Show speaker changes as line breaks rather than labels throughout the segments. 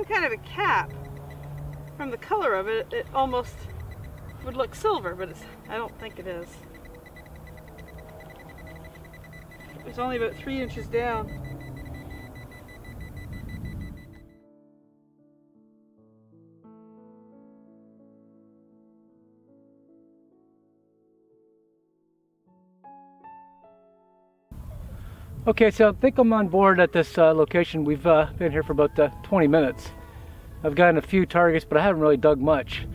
kind of a cap. From the color of it, it almost would look silver, but I don't think it is. It's only about 3 inches down.
Okay, so I think I'm on board at this location. We've been here for about 20 minutes. I've gotten a few targets, but I haven't really dug much.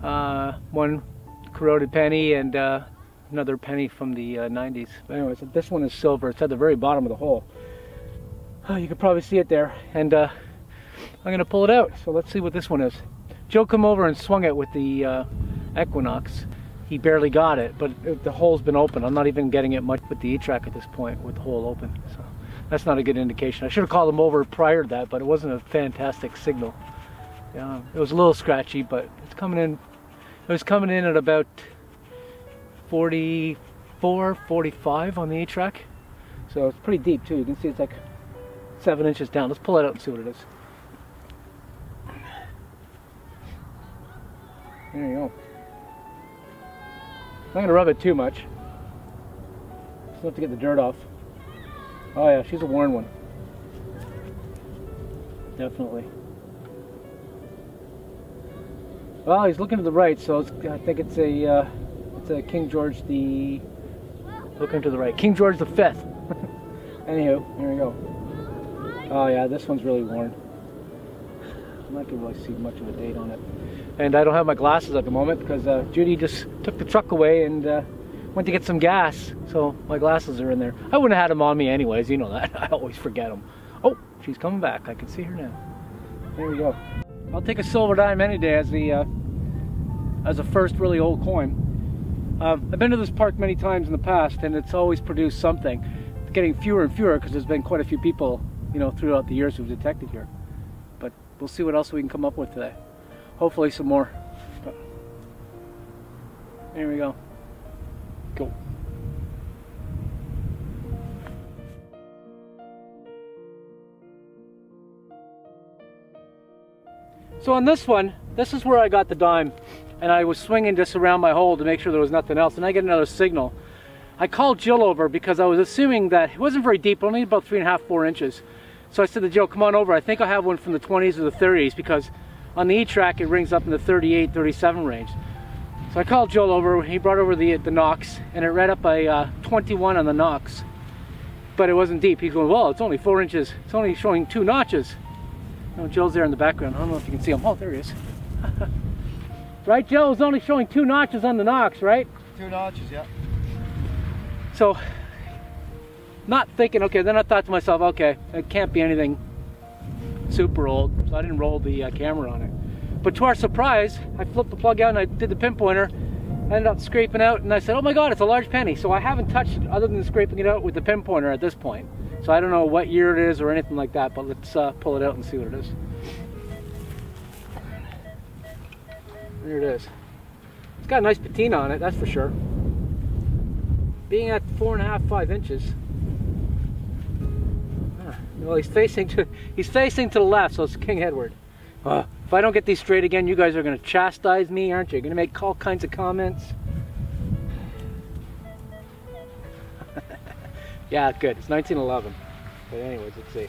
One corroded penny and another penny from the 90s. But anyways, this one is silver. It's at the very bottom of the hole. Oh, you can probably see it there. And I'm going to pull it out. So let's see what this one is. Joe came over and swung it with the Equinox. He barely got it, but the hole's been open. I'm not even getting it much with the E-track at this point with the hole open. So that's not a good indication. I should have called him over prior to that, but it wasn't a fantastic signal. It was a little scratchy, but it's coming in. It was coming in at about 44, 45 on the E-track. So it's pretty deep too. You can see it's like 7 inches down. Let's pull it out and see what it is. There you go. I'm not gonna rub it too much. Just have to get the dirt off. Oh yeah, she's a worn one. Definitely. Well, he's looking to the right, so I think it's a King George the. Looking to the right, King George the V. Anywho, here we go. Oh yeah, this one's really worn. I'm not gonna really see much of a date on it. And I don't have my glasses at the moment because Judy just took the truck away and went to get some gas, so my glasses are in there. I wouldn't have had them on me anyways, you know that. I always forget them. Oh, she's coming back. I can see her now. There we go. I'll take a silver dime any day as a first really old coin. I've been to this park many times in the past, and it's always produced something. It's getting fewer and fewer because there's been quite a few people, you know, throughout the years who've detected here. But we'll see what else we can come up with today. Hopefully some more. But there we go. Cool. So on this one, this is where I got the dime, and I was swinging just around my hole to make sure there was nothing else, and I get another signal. I called Jill over because I was assuming that it wasn't very deep, only about 3.5, 4 inches. So I said to Jill, come on over. I think I'll have one from the 20s or the 30s because on the E-track, it rings up in the 38, 37 range. So I called Joel over. He brought over the Knox, and it read up a 21 on the Knox. But it wasn't deep. He's going, well, it's only 4 inches. It's only showing 2 notches. Oh, Joel's there in the background. I don't know if you can see him. Oh, there he is. Right, Joe? It's only showing 2 notches on the Knox, right?
2 notches, yeah.
So, not thinking, okay, then I thought to myself, okay, it can't be anything super old, so I didn't roll the camera on it. But to our surprise, I flipped the plug out and I did the pinpointer, ended up scraping out, and I said, oh my god, it's a large penny. So I haven't touched it other than scraping it out with the pinpointer at this point. So I don't know what year it is or anything like that, but let's pull it out and see what it is. There it is. It's got a nice patina on it, that's for sure. Being at 4.5, 5 inches. Well, he's facing to the left, so it's King Edward. If I don't get these straight again, you guys are going to chastise me, aren't you? You're going to make all kinds of comments. Yeah, good. It's 1911. But anyways, let's see.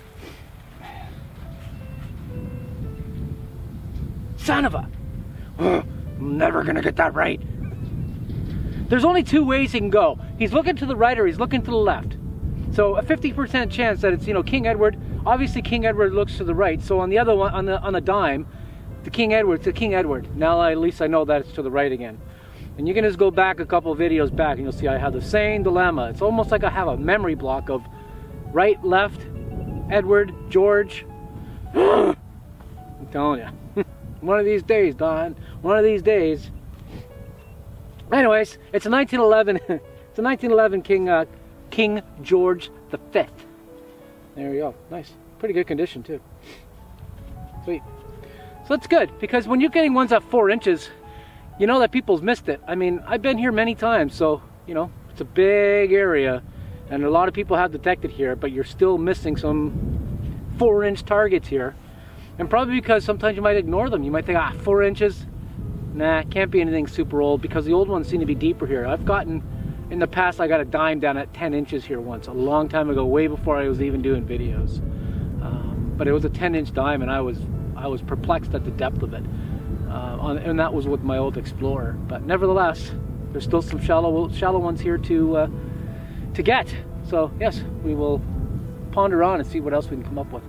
Son of a... I'm never going to get that right. There's only 2 ways he can go. He's looking to the right or he's looking to the left. So a 50% chance that it's, you know, King Edward. Obviously King Edward looks to the right. So on the other one, on the dime, the King Edward's the King Edward. Now at least I know that it's to the right again. And you can just go back a couple of videos back and you'll see I have the same dilemma. It's almost like I have a memory block of right, left, Edward, George. I'm telling you. One of these days, Don. One of these days. Anyways, it's a 1911. It's a 1911 King George the V. There we go. Nice. Pretty good condition too. Sweet. So that's good because when you're getting ones at 4 inches, you know that people's missed it. I mean, I've been here many times, so you know it's a big area, and a lot of people have detected here. But you're still missing some 4-inch targets here. And probably because sometimes you might ignore them. You might think, 4 inches? Nah, can't be anything super old, because the old ones seem to be deeper here. I've gotten, in the past, I got a dime down at 10 inches here once, a long time ago, way before I was even doing videos. But it was a 10-inch dime, and I was perplexed at the depth of it. And that was with my old Explorer. But nevertheless, there's still some shallow ones here to get. So yes, we will ponder on and see what else we can come up with.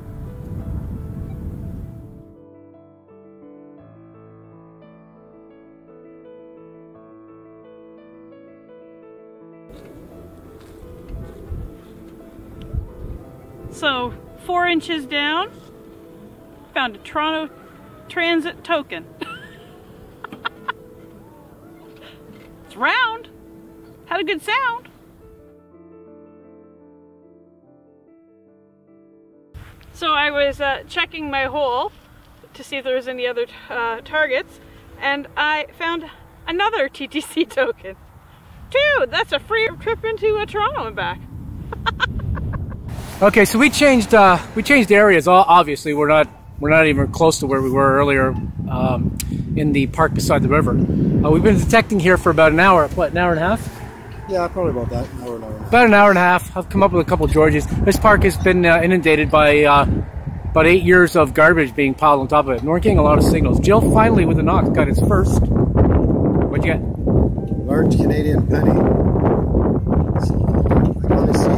So 4 inches down, found a Toronto Transit token. It's round, had a good sound. So I was checking my hole to see if there was any other targets, and I found another TTC token. Dude, that's a free trip into Toronto and back.
Okay, so we changed areas. Obviously, we're not even close to where we were earlier in the park beside the river. We've been detecting here for about an hour. What, an hour and a half?
Yeah, probably about that. An hour and a half.
About an hour and a half. I've come up with a couple of Georges. This park has been inundated by about 8 years of garbage being piled on top of it. And we're getting a lot of signals. Jill finally, with the Knox, got its first. What'd you get?
Large Canadian penny. So, I can only see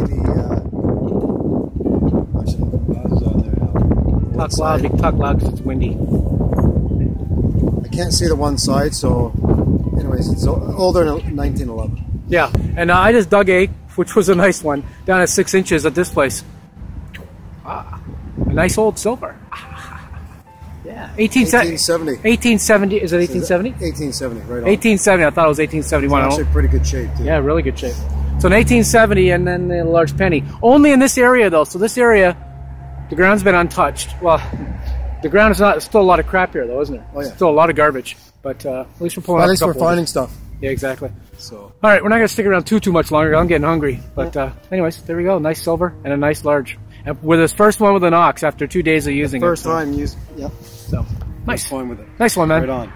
the buzz on there now.
Talk loud because it's windy.
I can't see the one side, so anyways, it's older than 1911.
Yeah, and I just dug a, which was a nice one, down at 6 inches at this place. A nice old silver. Yeah, 1870. 1870, is it 1870?
1870, right on.
1870, I thought it was 1871.
It's actually pretty good shape, too.
Yeah, really good shape. So in 1870, and then the large penny. Only in this area, though. So this area, the ground's been untouched. Well, the ground is not, still a lot of crap here, though, isn't there?
Oh, yeah.
Still a lot of garbage. But at least we're pulling
At least we're finding stuff.
Yeah, exactly.
So.
All right, we're not going to stick around too much longer. I'm getting hungry. But anyways, there we go. Nice silver and a nice large. And with his first one with an ox after 2 days of using it.
First time used, yep.
So, nice.
Fine with it.
Nice one, man.
Right on.